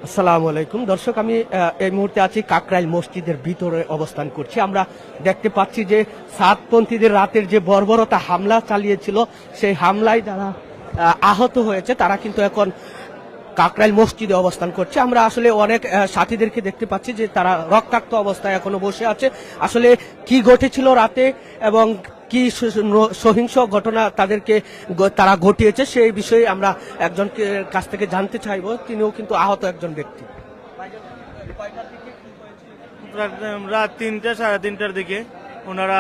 আসসালামু আলাইকুম দর্শক, আমি এই মুহূর্তে আছি কাকরাইল মসজিদের ভিতরে অবস্থান করছি। আমরা দেখতে পাচ্ছি যে সাতপন্থীদের রাতের যে বর্বরতা হামলা চালিয়েছিল, সেই হামলায় যারা আহত হয়েছে তারা কিন্তু এখন কাকরাইল মসজিদে অবস্থান করছে। আমরা আসলে অনেক সাথীদেরকে দেখতে পাচ্ছি যে তারা রক্তাক্ত অবস্থায় এখনো বসে আছে। আসলে কি ঘটেছিল রাতে এবং কি সহিংস ঘটনা তারা ঘটিয়েছে সেই বিষয়ে আমরা একজনকে কাছ থেকে জানতে চাইবো। তিনিও কিন্তু আহত একজন ব্যক্তি। রাত 3টা সাড়ে 3টার দিকে ওনারা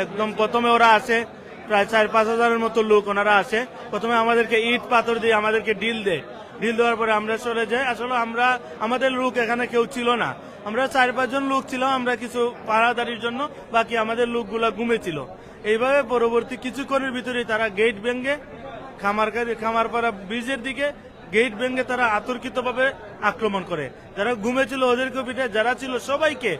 একদম প্রথমে ওরা আসে, প্রায় 4-5 হাজারের মতো লোক ওনারা আসে। প্রথমে আমাদেরকে ইট পাথর দিয়ে আমাদেরকে ডিল দেওয়ার পরে আমরা চলে যাই। আসলে আমাদের লোক এখানে কেউ ছিল না, আমরা 4-5 জন লোক ছিলাম, আমরা কিছু পাহারাদারির জন্য, বাকি আমাদের লোকগুলা ঘুমেছিল। এইভাবে পরবর্তী কিছুক্ষণের ভিতরে তারা গেট ভেঙে খামারপাড়া ব্রিজের দিকে গেট ভেঙে তারা আতর্কিতভাবে আক্রমণ করে। যারা ঘুমেছিল ওদেরকে পিঠে, যারা ছিল সবাইকে,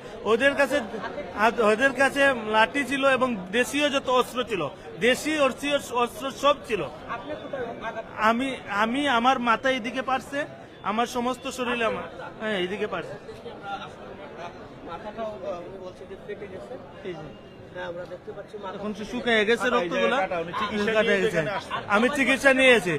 ওদের কাছে লাঠি ছিল এবং দেশীয় যত অস্ত্র ছিল, দেশি অস্ত্র সব ছিল। আমি আমার মাথা এইদিকে পারছে, আমার সমস্ত শরীরে এইদিকে পারছে। এখন শুকিয়ে গেছে রক্তগুলা, আমি চিকিৎসা নিয়েছি।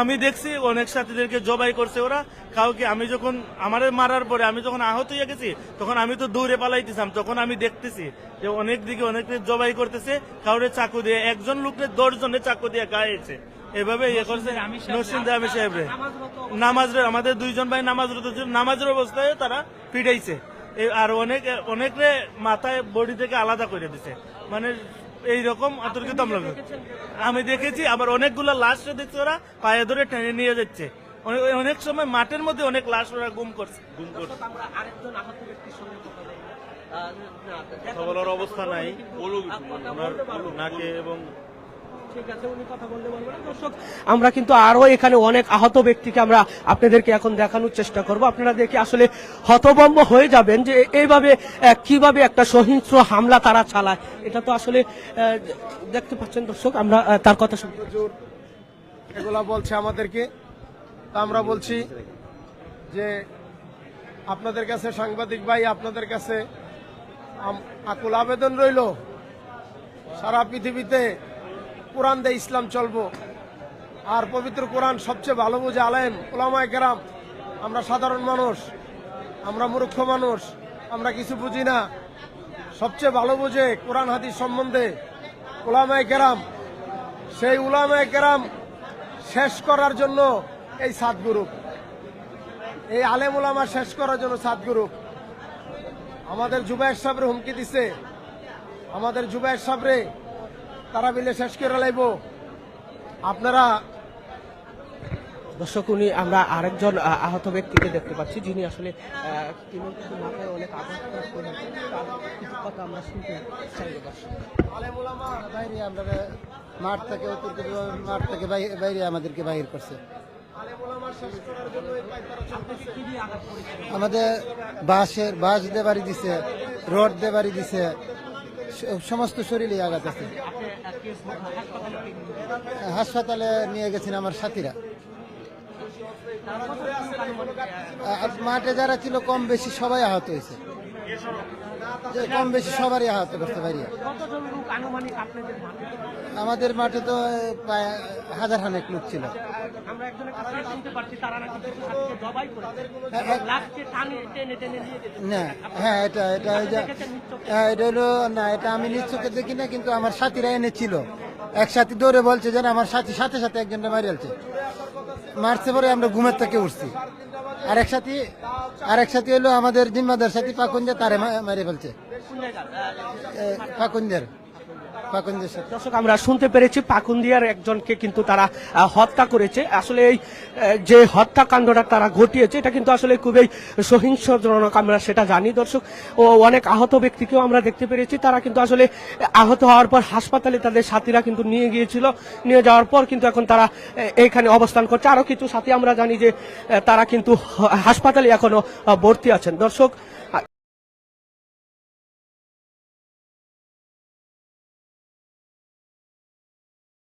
আমি দেখছি অনেক সাথীদেরকে জবাই করছে ওরা কাউকে। আমি যখন আমাদের মারার পরে আমি যখন আহত হয়ে গেছি, তখন আমি তো দৌড়ে পালাইতেছিলাম। তখন আমি দেখতেছি যে অনেক দিকে জবাই করতেছে, কাউরে চাকু দিয়ে, একজন লোককে 10 জনের চাকু দিয়ে গায়েছে। এভাবে ইয়ে করছে নরসিংদী সাহেবরে। আমাদের 2 জন ভাই নামাজের অবস্থায় তারা পিটাইছে। আর অনেকে মাথায় বডি থেকে আলাদা করে দিছে। এইরকম অতর্কিত আমি দেখেছি। আবার অনেকগুলো লাশ দেখছে, ওরা পায়ে ধরে টেনে নিয়ে যাচ্ছে। অনেক সময় মাঠের মধ্যে অনেক লাশ ওরা গুম করছে। সবার অবস্থা নাই, নাকে এবং আমরা কিন্তু আরো এখানে অনেক আহত ব্যক্তিকে আমরা আপনাদেরকে এখন দেখানোর চেষ্টা করব। আপনারা দেখে আসলে হতভম্ব হয়ে যাবেন যে এইভাবে কিভাবে একটা সহিংস হামলা তারা চালায়। এটা তো আসলে দেখতে পাচ্ছেন দর্শক, আমরা তার কথা শুনতে এগুলা বলছে আমাদেরকে। আমরা বলছি যে আপনাদের কাছে, সাংবাদিক ভাই, আপনাদের কাছে আকুল আবেদন রইল, সারা পৃথিবীতে কোরআন দিয়ে ইসলাম চলবো। আর পবিত্র কোরআন সবচেয়ে ভালো বুঝে আলেম ওলামায়ে কেরাম। আমরা সাধারণ মানুষ, আমরা মূর্খ মানুষ, আমরা কিছু বুঝি না। সবচেয়ে ভালো বুঝে কোরআন হাদিস সম্বন্ধে ওলামায়ে কেরাম। সেই ওলামায়ে কেরাম শেষ করার জন্য এই 7 গ্রুপ, এই আলেম ওলামা শেষ করার জন্য 7 গ্রুপ। আমাদের জুবায়ের সাহেবের হুমকি দিছে, আমাদের জুবায়ের সাহেবরে তারা মিলে শেষ করে লাইব। আপনারা দর্শক, আমরা আরেকজন আহত ব্যক্তিকে দেখতে পাচ্ছি, যিনি আসলে তিনি কিন্তু মাথায় অনেক আঘাত করেছেন। তার কিছু কথা আমরা শুনতে চাইব। বাইরে আমরা মাঠ থেকে বাইরে আমাদেরকে বাইর করছে। আমাদের বাঁশ দিয়ে বাড়ি দিছে, রড দিয়ে বাড়ি দিছে, সমস্ত শরীরে আঘাত আছে। হাসপাতালে নিয়ে গেছেন আমার সাথীরা। মাঠে যারা ছিল কম বেশি সবাই আহত হয়েছে, কম বেশি সবারই আহত করতে পারি। আমাদের মাঠে তো প্রায় 1000 লোক ছিল। না, হ্যাঁ, এটা হলো না, এটা আমি নিজ চোখে দেখি না, কিন্তু আমার সাথীরা এনেছিল। এক সাথী দৌড়ে বলছে যে আমার সাথী সাথে একজনটা মারিয়ালছে, মারছে পরে আমরা ঘুমের থেকে উঠছি। আরেক সাথী হলো আমাদের জিম্মাদার সাথী পাকুঞ্জা, তারে মারিয়ে ফেলছে। দর্শক, আমরা শুনতে পেরেছি পাকুন্দিয়ার একজনকে কিন্তু তারা হত্যা করেছে। আসলে এই যে হত্যাকাণ্ডটা তারা ঘটিয়েছে, এটা কিন্তু আসলে খুবই সহিংসজনক, আমরা সেটা জানি দর্শক। ও অনেক আহত ব্যক্তিকেও আমরা দেখতে পেরেছি। তারা কিন্তু আসলে আহত হওয়ার পর হাসপাতালে তাদের সাথীরা কিন্তু নিয়ে গিয়েছিল। নিয়ে যাওয়ার পর কিন্তু এখন তারা এইখানে অবস্থান করছে। আরো কিছু সাথী আমরা জানি যে তারা কিন্তু হাসপাতালে এখনো ভর্তি আছেন। দর্শক,